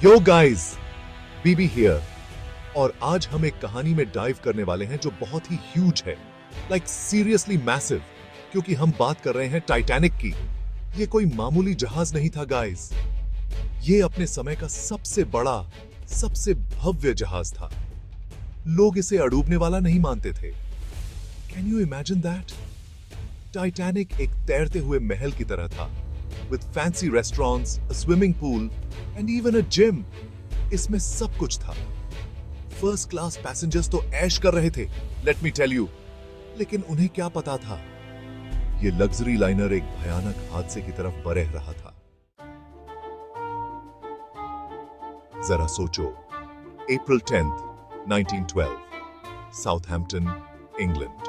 Yo guys, Bibi here. और आज हम एक कहानी में डाइव करने वाले हैं जो बहुत ही ह्यूज है, लाइक सीरियसली मैसिव, क्योंकि हम बात कर रहे हैं टाइटैनिक की। ये कोई मामूली जहाज नहीं था गाइस, ये अपने समय का सबसे बड़ा, सबसे भव्य जहाज था। लोग इसे अड़ूबने वाला नहीं मानते थे। Can you imagine that? Titanic एक तैरते हुए महल की तरह था, with fancy restaurants, a swimming pool, and even a gym. इसमें सब कुछ था। फर्स्ट क्लास पैसेंजर्स तो ऐश कर रहे थे, लेट मी टेल यू। लेकिन उन्हें क्या पता था, ये लग्जरी लाइनर एक भयानक हादसे की तरफ बरह रहा था। जरा सोचो, अप्रैल 10th, 1912, साउथहैम्पटन, इंग्लैंड।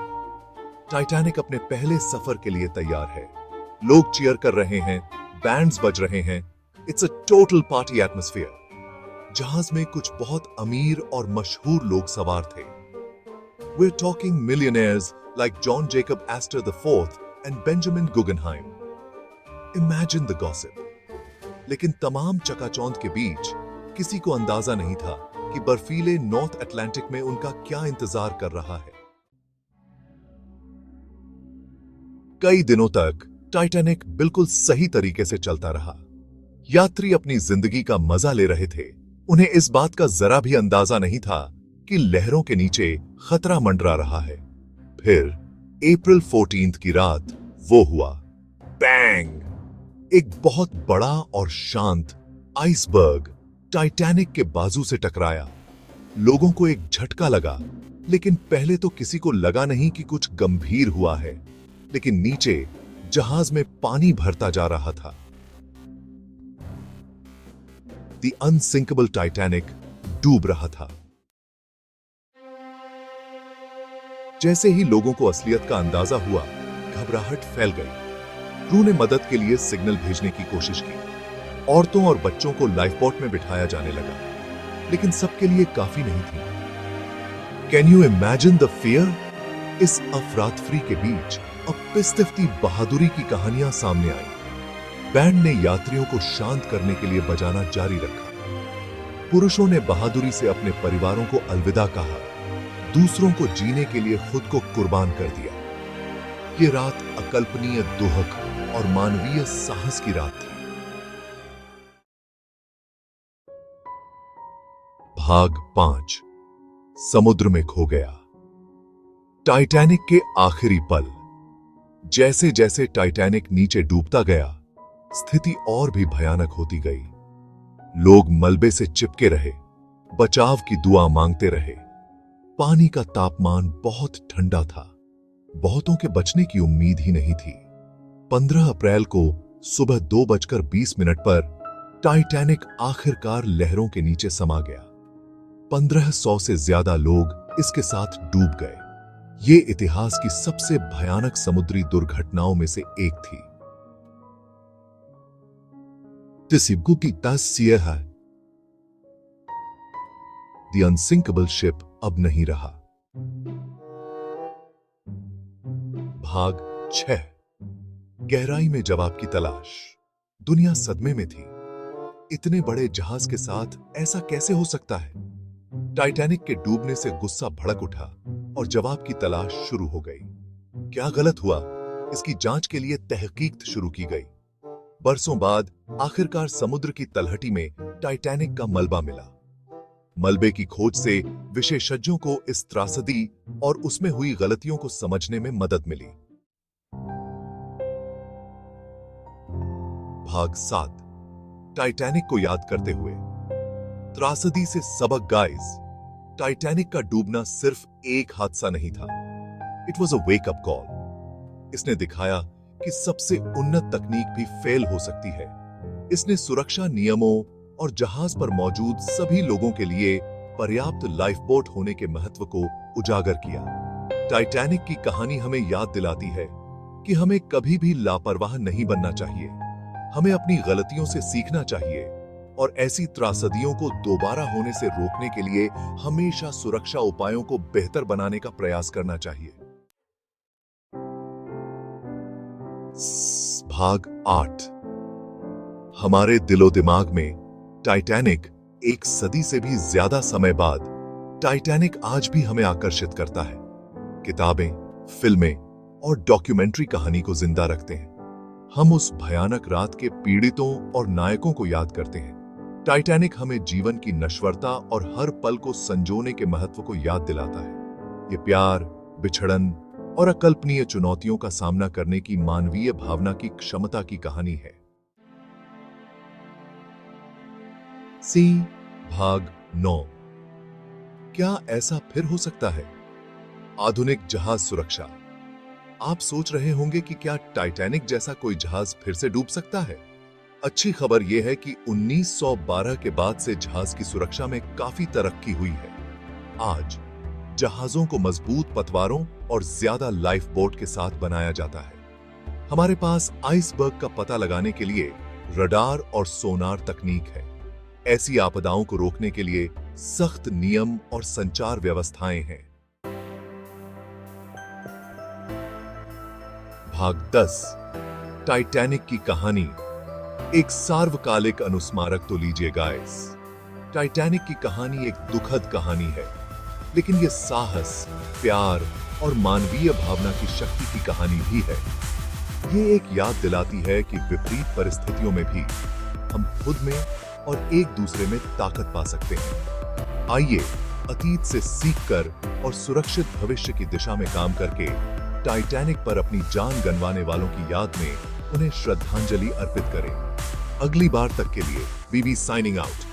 टाइटैनिक अपने पहले सफर के लिए तैयार है। लोग चीयर कर रहे हैं, बैंड्स बज रहे हैं। It's a total party atmosphere. जहाज में कुछ बहुत अमीर और मशहूर लोग सवार थे। We're talking millionaires like John Jacob Astor IV and Benjamin Guggenheim. Imagine the gossip. लेकिन तमाम चकाचौंध के बीच किसी को अंदाजा नहीं था कि बर्फीले नॉर्थ अटलांटिक में उनका क्या इंतजार कर रहा है। कई दिनों तक टाइटैनिक बिल्कुल सही तरीके से चलता रहा। यात्री अपनी जिंदगी का मजा ले रहे थे। उन्हें इस बात का जरा भी अंदाजा नहीं था कि लहरों के नीचे खतरा मंडरा रहा है। फिर अप्रैल 14 की रात वो हुआ, बैंग! एक बहुत बड़ा और शांत आइसबर्ग टाइटैनिक के बाजू से टकराया। लोगों को एक झटका लगा, लेकिन पहले तो किसी को लगा नहीं कि कुछ गंभीर हुआ है। लेकिन नीचे जहाज में पानी भरता जा रहा था। द अनसिंकेबल टाइटैनिक डूब रहा था। जैसे ही लोगों को असलियत का अंदाजा हुआ, घबराहट फैल गई। क्रू ने मदद के लिए सिग्नल भेजने की कोशिश की। औरतों और बच्चों को लाइफ बोट में बिठाया जाने लगा, लेकिन सबके लिए काफी नहीं थी। Can you imagine the fear? इस अफरातफरी के बीच अब पिस्तिफ्ती बहादुरी की कहानियां सामने आई। बैंड ने यात्रियों को शांत करने के लिए बजाना जारी रखा। पुरुषों ने बहादुरी से अपने परिवारों को अलविदा कहा, दूसरों को जीने के लिए खुद को कुर्बान कर दिया। ये रात अकल्पनीय दुहक और मानवीय साहस की रात थी। भाग 5, समुद्र में खो गया। टाइटैनिक के आखिरी पल। जैसे जैसे टाइटैनिक नीचे डूबता गया, स्थिति और भी भयानक होती गई। लोग मलबे से चिपके रहे, बचाव की दुआ मांगते रहे। पानी का तापमान बहुत ठंडा था। बहुतों के बचने की उम्मीद ही नहीं थी। 15 अप्रैल को सुबह 2:20 पर टाइटैनिक आखिरकार लहरों के नीचे समा गया। 1500 से ज्यादा लोग इसके साथ डूब गए। ये इतिहास की सबसे भयानक समुद्री दुर्घटनाओं में से एक थी। तिसिबगु की तासियह है। द अनसिंकेबल शिप अब नहीं रहा। भाग 6, गहराई में जवाब की तलाश। दुनिया सदमे में थी। इतने बड़े जहाज के साथ ऐसा कैसे हो सकता है? टाइटैनिक के डूबने से गुस्सा भड़क उठा और जवाब की तलाश शुरू हो गई। क्या गलत हुआ, इसकी जांच के लिए तहकीक शुरू की गई। बरसों बाद आखिरकार समुद्र की तलहटी में टाइटैनिक का मलबा मिला। मलबे की खोज से विशेषज्ञों को इस त्रासदी और उसमें हुई गलतियों को समझने में मदद मिली। भाग 7, टाइटैनिक को याद करते हुए। त्रासदी से सबक गाइस। टाइटैनिक का डूबना सिर्फ एक हादसा नहीं था, it was a wake up call. इसने दिखाया कि सबसे उन्नत तकनीक भी फेल हो सकती है। इसने सुरक्षा नियमों और जहाज पर मौजूद सभी लोगों के लिए पर्याप्त लाइफ बोट होने के महत्व को उजागर किया। टाइटैनिक की कहानी हमें याद दिलाती है कि हमें कभी भी लापरवाह नहीं बनना चाहिए। हमें अपनी गलतियों से सीखना चाहिए और ऐसी त्रासदियों को दोबारा होने से रोकने के लिए हमेशा सुरक्षा उपायों को बेहतर बनाने का प्रयास करना चाहिए। भाग 8, हमारे दिलो दिमाग में टाइटैनिक एक सदी से भी ज्यादा समय बाद टाइटैनिक आज भी हमें आकर्षित करता है। किताबें, फिल्में और डॉक्यूमेंट्री कहानी को जिंदा रखते हैं। हम उस भयानक रात के पीड़ितों और नायकों को याद करते हैं। टाइटैनिक हमें जीवन की नश्वरता और हर पल को संजोने के महत्व को याद दिलाता है। ये प्यार, बिछड़न और अकल्पनीय चुनौतियों का सामना करने की मानवीय भावना की क्षमता की कहानी है। सी भाग 9। क्या ऐसा फिर हो सकता है? आधुनिक जहाज सुरक्षा। आप सोच रहे होंगे कि क्या टाइटैनिक जैसा कोई जहाज फिर से डूब सकता है? अच्छी खबर यह है कि 1912 के बाद से जहाज की सुरक्षा में काफी तरक्की हुई है। आज जहाजों को मजबूत पतवारों और ज्यादा लाइफ बोट के साथ बनाया जाता है। हमारे पास आइसबर्ग का पता लगाने के लिए रडार और सोनार तकनीक है। ऐसी आपदाओं को रोकने के लिए सख्त नियम और संचार व्यवस्थाएं हैं। भाग 10। टाइटैनिक की कहानी। एक सार्वकालिक अनुस्मारक तो लीजिए गाइस। टाइटैनिक की कहानी एक दुखद कहानी है, लेकिन यह साहस, प्यार और मानवीय भावना की शक्ति की कहानी भी है। ये एक याद दिलाती है कि विपरीत परिस्थितियों में भी हम खुद में और एक दूसरे में ताकत पा सकते हैं। आइए अतीत से सीखकर और सुरक्षित भविष्य की दिशा में काम करके टाइटैनिक पर अपनी जान गंवाने वालों की याद में उन्हें श्रद्धांजलि अर्पित करें। अगली बार तक के लिए बीबी साइनिंग आउट।